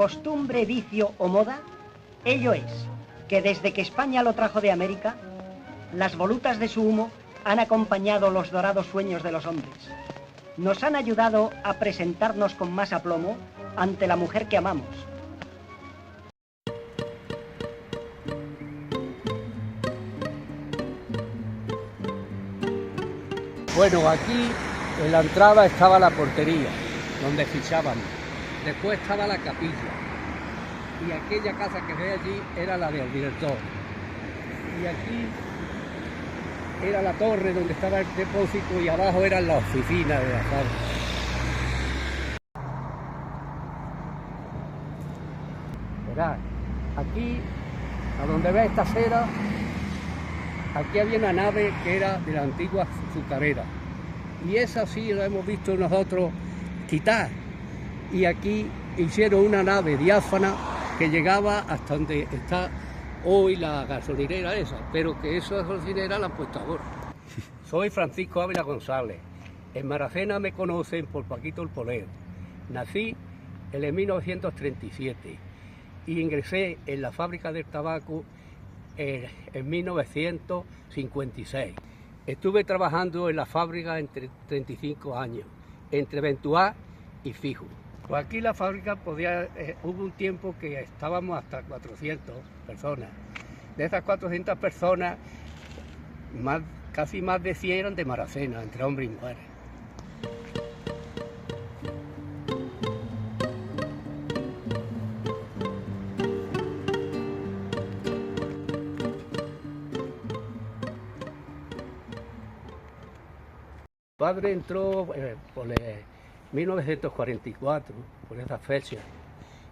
costumbre, vicio o moda, ello es que desde que España lo trajo de América, las volutas de su humo han acompañado los dorados sueños de los hombres. Nos han ayudado a presentarnos con más aplomo ante la mujer que amamos. Bueno, aquí en la entrada estaba la portería, donde fichábamos. Después estaba la capilla. Y aquella casa que ve allí era la del director. Y aquí era la torre donde estaba el depósito y abajo eran las oficinas de la fábrica. Verá, aquí, a donde ve esta acera, aquí había una nave que era de la antigua azucarera. Y esa sí la hemos visto nosotros quitar. Y aquí hicieron una nave diáfana que llegaba hasta donde está hoy la gasolinera esa, pero que esa gasolinera la han puesto ahora. Soy Francisco Ávila González. En Maracena me conocen por Paquito el Polero. Nací en 1937 y ingresé en la fábrica del tabaco en 1956. Estuve trabajando en la fábrica entre 35 años, entre Ventuá y Fijo. Pues aquí la fábrica hubo un tiempo que estábamos hasta 400 personas. De esas 400 personas, casi más de 100 eran de Maracena, entre hombres y mujeres. Mi padre entró por 1944, por esa fecha,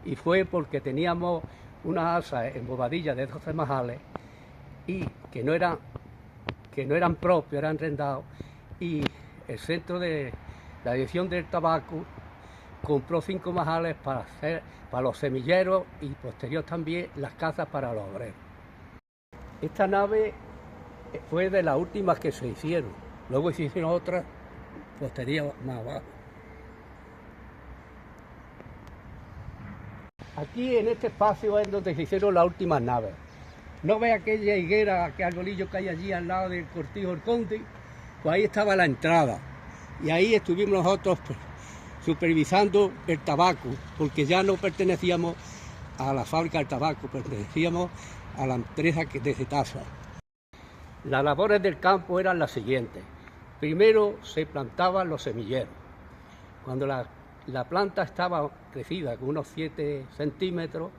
y fue porque teníamos una asa en Bobadilla de 12 majales y que no eran propios, eran arrendados, y el centro de la dirección del tabaco compró 5 majales para los semilleros y posterior también las casas para los obreros. Esta nave fue de las últimas que se hicieron, luego se hicieron otras posterior más abajo. Aquí en este espacio es donde se hicieron las últimas naves. ¿No ve aquella higuera, aquel arbolillo que hay allí al lado del Cortijo del Conde? Pues ahí estaba la entrada. Y ahí estuvimos nosotros supervisando el tabaco, porque ya no pertenecíamos a la fábrica del tabaco, pertenecíamos a la empresa de Cetasa. Las labores del campo eran las siguientes. Primero se plantaban los semilleros. Cuando la planta estaba crecida con unos 7 centímetros,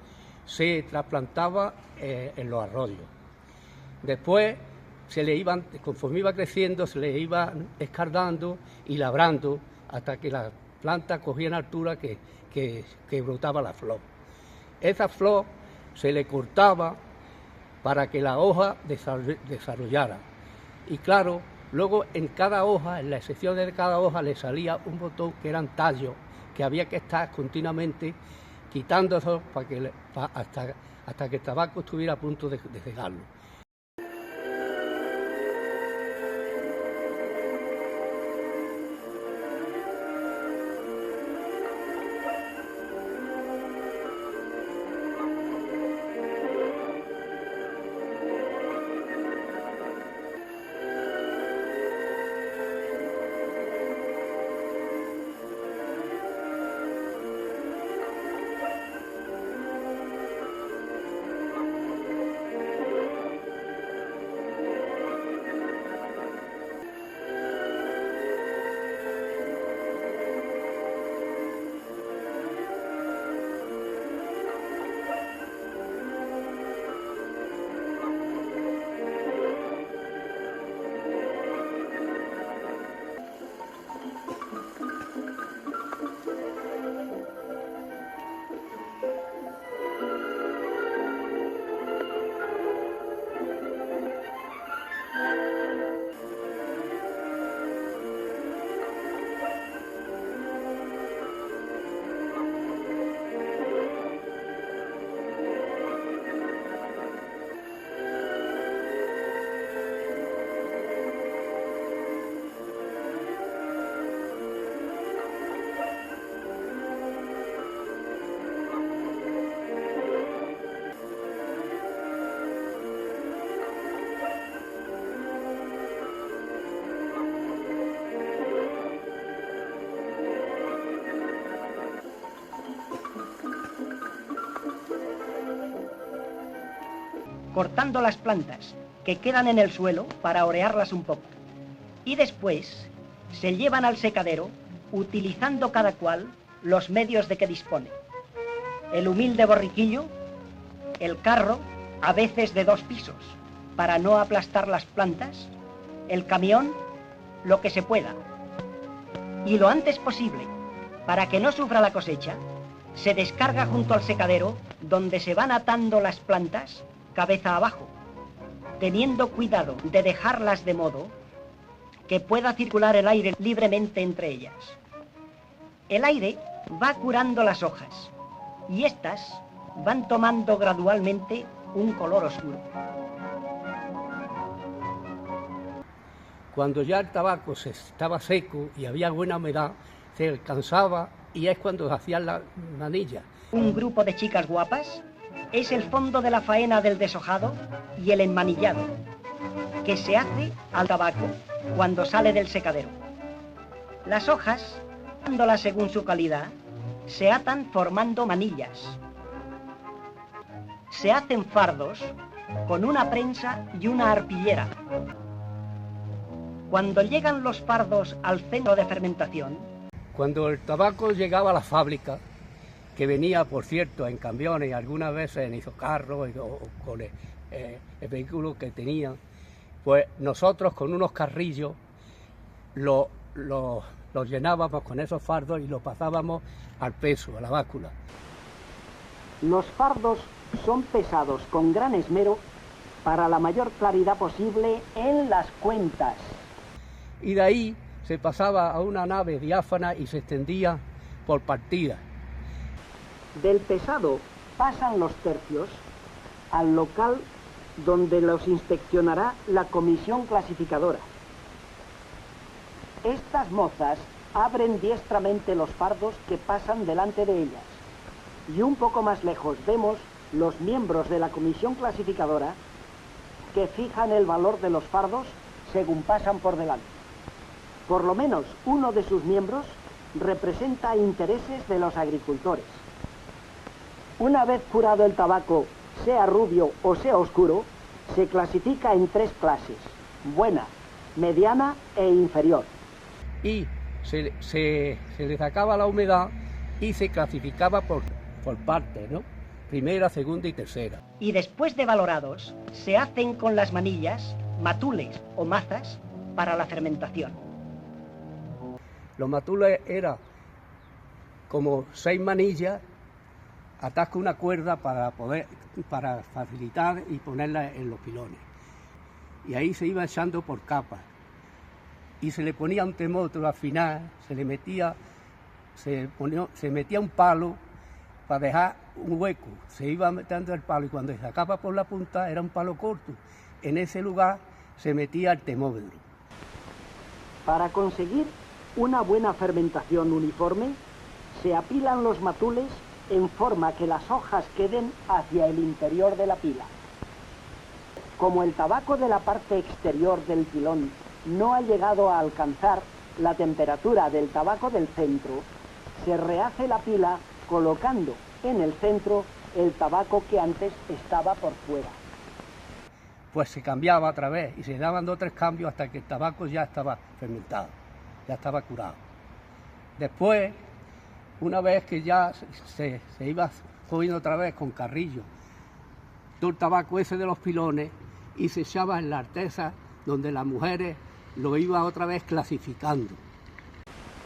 se trasplantaba en los arroyos. Después, conforme iba creciendo, se le iban escardando y labrando hasta que la planta cogía una altura que brotaba la flor. Esa flor se le cortaba para que la hoja desarrollara. Y claro, luego en cada hoja, en la sección de cada hoja, le salía un botón que eran tallos, que había que estar continuamente quitando eso hasta que el tabaco estuviera a punto de cegarlo. cortando las plantas que quedan en el suelo para orearlas un poco. Y después se llevan al secadero utilizando cada cual los medios de que dispone. El humilde borriquillo, el carro, a veces de 2 pisos, para no aplastar las plantas, el camión, lo que se pueda. Y lo antes posible, para que no sufra la cosecha, se descarga junto al secadero donde se van atando las plantas cabeza abajo, teniendo cuidado de dejarlas de modo que pueda circular el aire libremente entre ellas. El aire va curando las hojas y éstas van tomando gradualmente un color oscuro. Cuando ya el tabaco se estaba seco y había buena humedad, se alcanzaba y es cuando hacían la manilla. Un grupo de chicas guapas es el fondo de la faena del deshojado y el enmanillado, que se hace al tabaco cuando sale del secadero. Las hojas, dándolas según su calidad, se atan formando manillas. Se hacen fardos con una prensa y una arpillera. Cuando llegan los fardos al centro de fermentación, cuando el tabaco llegaba a la fábrica, que venía, por cierto, en camiones, algunas veces en isocarros o con el vehículo que tenían, pues nosotros con unos carrillos los llenábamos con esos fardos y los pasábamos al peso, a la báscula. Los fardos son pesados con gran esmero para la mayor claridad posible en las cuentas. Y de ahí se pasaba a una nave diáfana y se extendía por partidas. Del pesado pasan los tercios al local donde los inspeccionará la comisión clasificadora. Estas mozas abren diestramente los fardos que pasan delante de ellas, y un poco más lejos vemos los miembros de la comisión clasificadora que fijan el valor de los fardos según pasan por delante. Por lo menos uno de sus miembros representa intereses de los agricultores. Una vez curado el tabaco, sea rubio o sea oscuro, se clasifica en 3 clases: buena, mediana e inferior. Y se le sacaba la humedad y se clasificaba por partes, ¿no? Primera, segunda y tercera. Y después de valorados, se hacen con las manillas matules o mazas para la fermentación. Los matules eran como 6 manillas, atasca una cuerda para facilitar y ponerla en los pilones. Y ahí se iba echando por capas. Y se le ponía un termómetro al final, se metía un palo para dejar un hueco. Se iba metiendo el palo y cuando se sacaba por la punta era un palo corto. En ese lugar se metía el termómetro. Para conseguir una buena fermentación uniforme, se apilan los matules en forma que las hojas queden hacia el interior de la pila. Como el tabaco de la parte exterior del pilón no ha llegado a alcanzar la temperatura del tabaco del centro, se rehace la pila colocando en el centro el tabaco que antes estaba por fuera. Pues se cambiaba otra vez y se daban 2 o 3 cambios hasta que el tabaco ya estaba fermentado, ya estaba curado. Después, una vez que ya se iba cogiendo otra vez con carrillo todo el tabaco ese de los pilones y se echaba en la artesa donde las mujeres lo iban otra vez clasificando.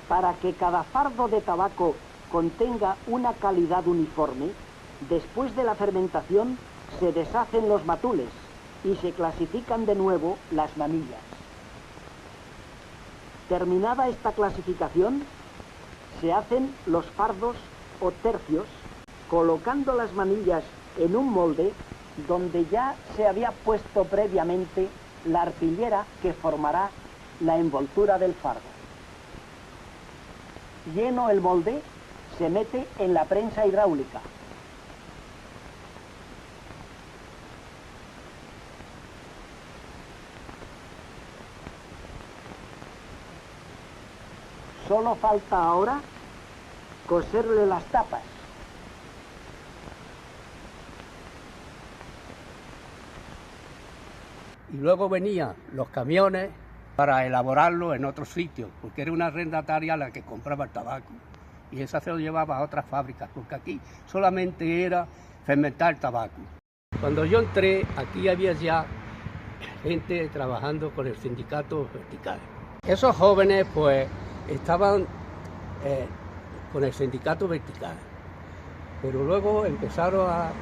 Para que cada fardo de tabaco contenga una calidad uniforme, después de la fermentación se deshacen los matules y se clasifican de nuevo las manillas. Terminada esta clasificación, se hacen los fardos o tercios, colocando las manillas en un molde donde ya se había puesto previamente la arpillera que formará la envoltura del fardo. Lleno el molde, se mete en la prensa hidráulica. Solo falta ahora coserle las tapas. y luego venían los camiones para elaborarlo en otros sitios, porque era una arrendataria la que compraba el tabaco, y esa se lo llevaba a otras fábricas, porque aquí solamente era fermentar el tabaco. Cuando yo entré, aquí había ya gente trabajando con el sindicato vertical. Esos jóvenes pues estaban con el sindicato vertical, pero luego empezaron a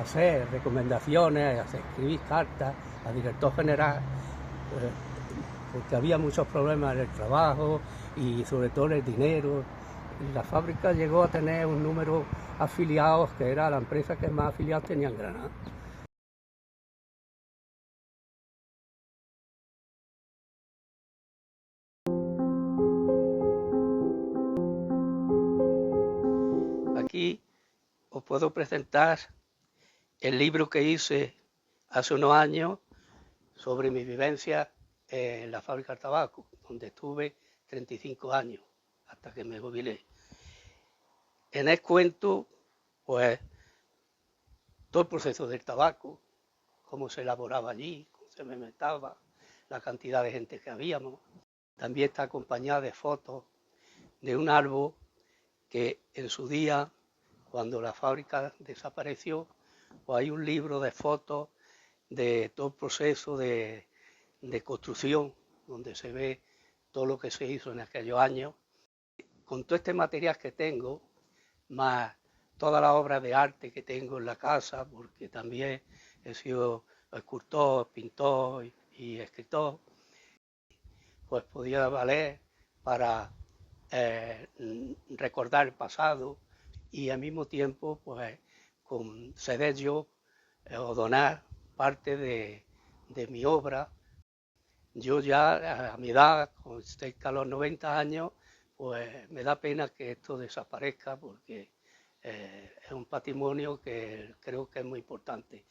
hacer recomendaciones, a escribir cartas al director general, porque había muchos problemas en el trabajo y sobre todo en el dinero. La fábrica llegó a tener un número de afiliados que era la empresa que más afiliados tenía en Granada. Aquí os puedo presentar el libro que hice hace unos años sobre mi vivencia en la fábrica de tabaco, donde estuve 35 años hasta que me jubilé. En el cuento, pues, todo el proceso del tabaco, cómo se elaboraba allí, cómo se fermentaba, la cantidad de gente que habíamos. También está acompañada de fotos de un árbol que en su día, cuando la fábrica desapareció, pues hay un libro de fotos de todo el proceso de construcción, donde se ve todo lo que se hizo en aquellos años. Con todo este material que tengo, más todas las obras de arte que tengo en la casa, porque también he sido escultor, pintor y escritor, pues podía valer para recordar el pasado y al mismo tiempo pues conceder yo o donar parte de mi obra. Yo ya a mi edad, con cerca de los 90 años, pues me da pena que esto desaparezca porque es un patrimonio que creo que es muy importante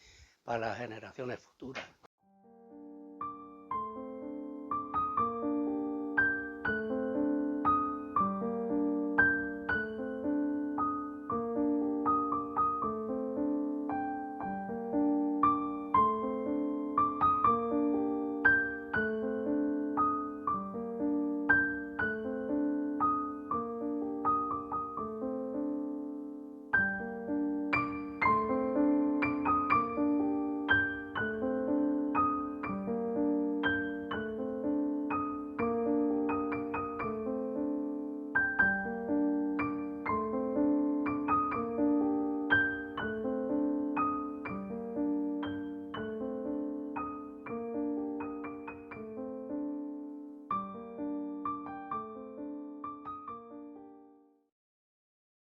para las generaciones futuras.